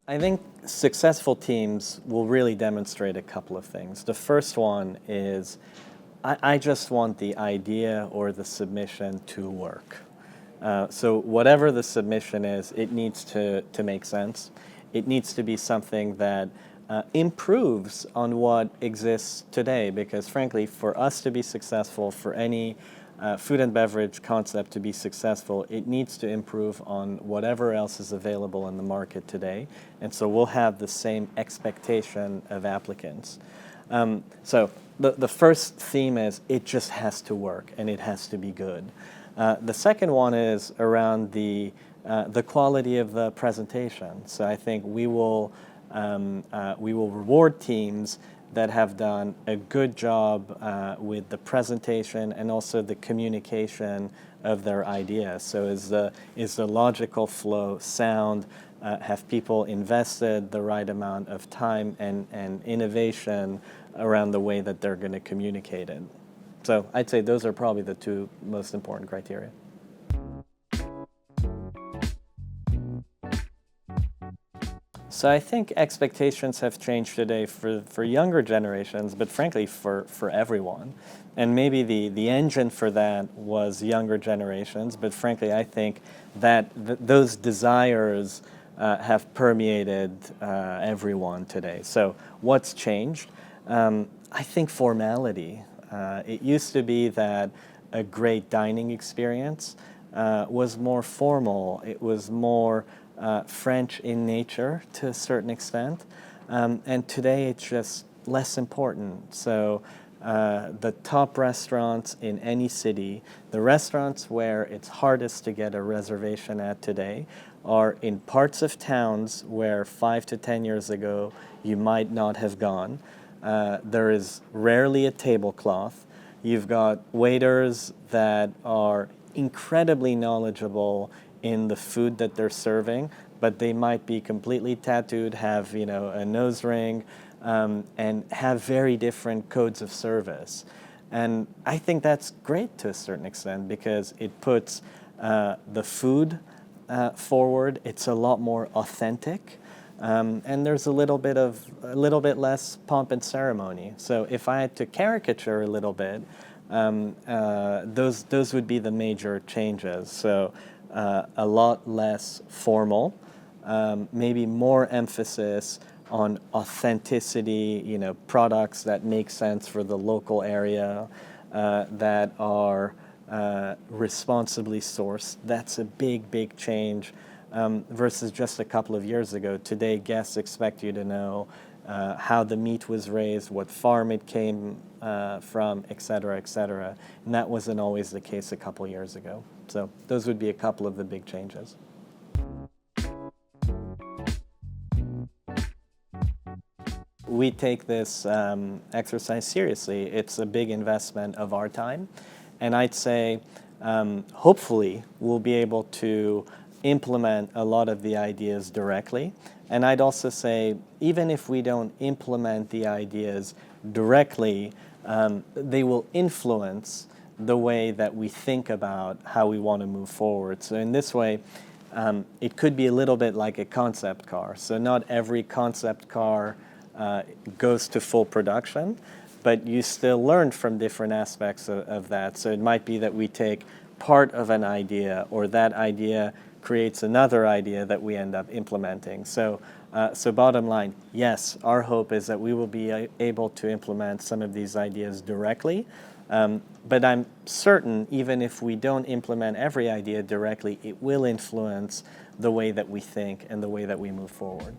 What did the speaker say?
I think successful teams will really demonstrate a couple of things. The first one is I just want the idea or the submission to work. So whatever the submission is, it needs to make sense. It needs to be something that improves on what exists today, because frankly, for us to be successful, for any food and beverage concept to be successful, it needs to improve on whatever else is available in the market today. And so we'll have the same expectation of applicants. So the first theme is it just has to work and it has to be good. The second one is around the quality of the presentation. So I think we will reward teams that have done a good job with the presentation and also the communication of their ideas. So is the logical flow sound? Have people invested the right amount of time and innovation around the way that they're going to communicate it? So I'd say those are probably the two most important criteria. So I think expectations have changed today for younger generations, but frankly for everyone. And maybe the engine for that was younger generations, but frankly I think that those desires have permeated everyone today. So what's changed? I think formality. It used to be that a great dining experience was more formal. It was more French in nature to a certain extent. And today it's just less important. So the top restaurants in any city, the restaurants where it's hardest to get a reservation at today, are in parts of towns where 5 to 10 years ago you might not have gone. There is rarely a tablecloth. You've got waiters that are incredibly knowledgeable in the food that they're serving, but they might be completely tattooed, have a nose ring, and have very different codes of service. And I think that's great to a certain extent because it puts the food forward. It's a lot more authentic. And there's a little bit less pomp and ceremony. So if I had to caricature a little bit, those would be the major changes. So a lot less formal, maybe more emphasis on authenticity. Products that make sense for the local area, that are responsibly sourced. That's a big change. Versus just a couple of years ago. Today, guests expect you to know how the meat was raised, what farm it came from, et cetera, et cetera. And that wasn't always the case a couple years ago. So those would be a couple of the big changes. We take this exercise seriously. It's a big investment of our time. And I'd say, hopefully, we'll be able to implement a lot of the ideas directly. And I'd also say, even if we don't implement the ideas directly, they will influence the way that we think about how we want to move forward. So in this way, it could be a little bit like a concept car. So not every concept car goes to full production, but you still learn from different aspects of that. So it might be that we take part of an idea, or that idea creates another idea that we end up implementing. So bottom line, yes, our hope is that we will be able to implement some of these ideas directly. But I'm certain, even if we don't implement every idea directly, it will influence the way that we think and the way that we move forward.